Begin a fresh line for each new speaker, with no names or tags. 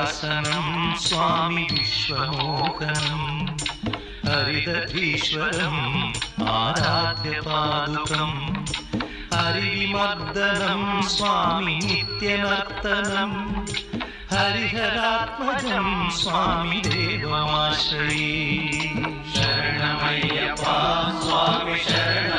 हरिवासनं स्वामी विश्वमोहनं हरिदधीश्वरम् आराध्यपादुकं हरिविमर्दनं स्वामी नित्यनर्तनं हरिहरात्मजं स्वामी देवमाश्रये शरणमय्यप्पा स्वामी शरण